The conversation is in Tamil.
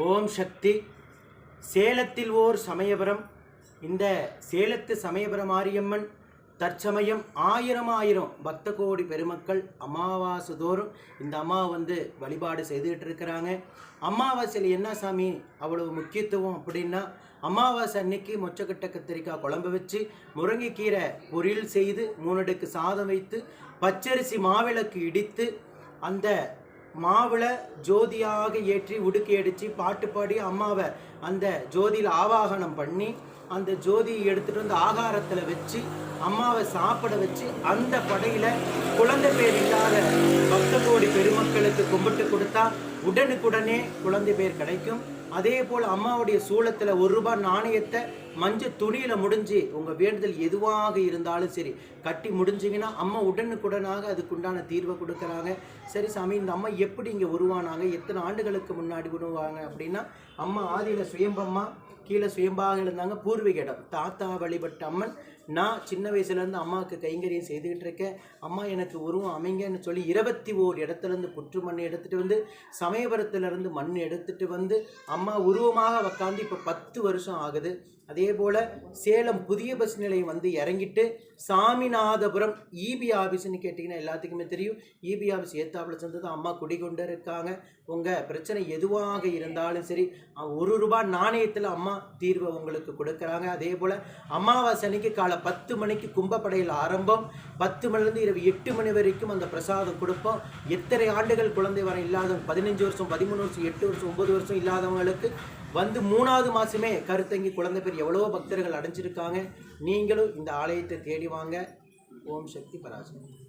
ஓம் சக்தி. சேலத்தில் ஓர் சமயபுரம். இந்த சேலத்து சமயபுரம் மாரியம்மன் தற்சமயம் ஆயிரம் பக்த கோடி பெருமக்கள் அமாவாசை தோறும் இந்த அம்மா வழிபாடு செய்துகிட்டு இருக்கிறாங்க. அமாவாசையில் என்ன சாமி அவ்வளவு முக்கியத்துவம் அப்படின்னா, அமாவாசை அன்னைக்கு மொச்சக்கட்டை கத்திரிக்காய் குழம்பு வச்சு முருங்கைக்கீரை பொரியல் செய்து 3 அடுக்கு சாதம் வைத்து பச்சரிசி மாவிளக்கு இடித்து அந்த மாவில் ஜோதியாக ஏற்றி உடுக்கி அடித்து பாட்டு பாடி அம்மாவை அந்த ஜோதியில் ஆவாகனம் பண்ணி அந்த ஜோதியை எடுத்துகிட்டு வந்து ஆகாரத்தில் வச்சு அம்மாவை சாப்பிட வச்சு அந்த படையில் குழந்தை பேர் இல்லாத பக்த கோடி பெருமக்களுக்கு கும்பிட்டு கொடுத்தா உடனுக்குடனே குழந்தை பேர் கிடைக்கும். அதே போல் அம்மாவுடைய சூளத்தில் 1 ரூபாய் நாணயத்தை மஞ்சள் துணியில் முடிஞ்சு உங்கள் வேண்டுதல் எதுவாக இருந்தாலும் சரி கட்டி முடிஞ்சிங்கன்னா அம்மா உடனுக்குடனாக அதுக்குண்டான தீர்வை கொடுக்குறாங்க. சரி சாமி, இந்த அம்மா எப்படி இங்கே உருவானாங்க, எத்தனை ஆண்டுகளுக்கு முன்னாடி உருவாங்க அப்படின்னா, அம்மா ஆதியில் சுயம்பம்மா, கீழே சுயம்பாக இருந்தாங்க. பூர்வீக இடம் தாத்தா வழிபட்ட அம்மன். நான் சின்ன வயசுலேருந்து அம்மாவுக்கு கைங்கரியம் செய்துக்கிட்டு இருக்கேன். அம்மா எனக்கு உருவம் அமைங்கன்னு சொல்லி 21 இடத்துலேருந்து புற்று மண் எடுத்துகிட்டு வந்து சமயபுரத்துலேருந்து மண் எடுத்துகிட்டு வந்து அம்மா உருவமாக உக்காந்து இப்போ 10 வருஷம் ஆகுது. அதே போல் சேலம் புதிய பஸ் நிலையம் இறங்கிட்டு சாமிநாதபுரம் இபி ஆஃபீஸ்ன்னு கேட்டிங்கன்னா எல்லாத்துக்குமே தெரியும். இபி ஆஃபீஸ் ஏத்தாப்பில் சேர்ந்தது அம்மா குடிகொண்டு இருக்காங்க. உங்கள் பிரச்சனை எதுவாக இருந்தாலும் சரி 1 ரூபாய் நாணயத்தில் அம்மா தீர்வை உங்களுக்கு கொடுக்குறாங்க. அதே போல் அமாவாசை அன்னைக்கு காலை 10 மணிக்கு கும்பப்படையில் ஆரம்பம், 10 மணிலேருந்து இரவு 8 மணி வரைக்கும் அந்த பிரசாதம் கொடுப்போம். எத்தனை ஆண்டுகள் குழந்தை வர இல்லாதவங்க 15 வருஷம் 13 வருஷம் 8 வருஷம் 9 வருஷம் இல்லாதவங்களுக்கு 3வது மாதமே கருத்தங்கி குழந்தை பேர் எவ்வளோ பக்தர்கள் அடைஞ்சிருக்காங்க. நீங்களும் இந்த ஆலயத்தை தேடி வாங்க. ஓம் சக்தி பராசக்தி.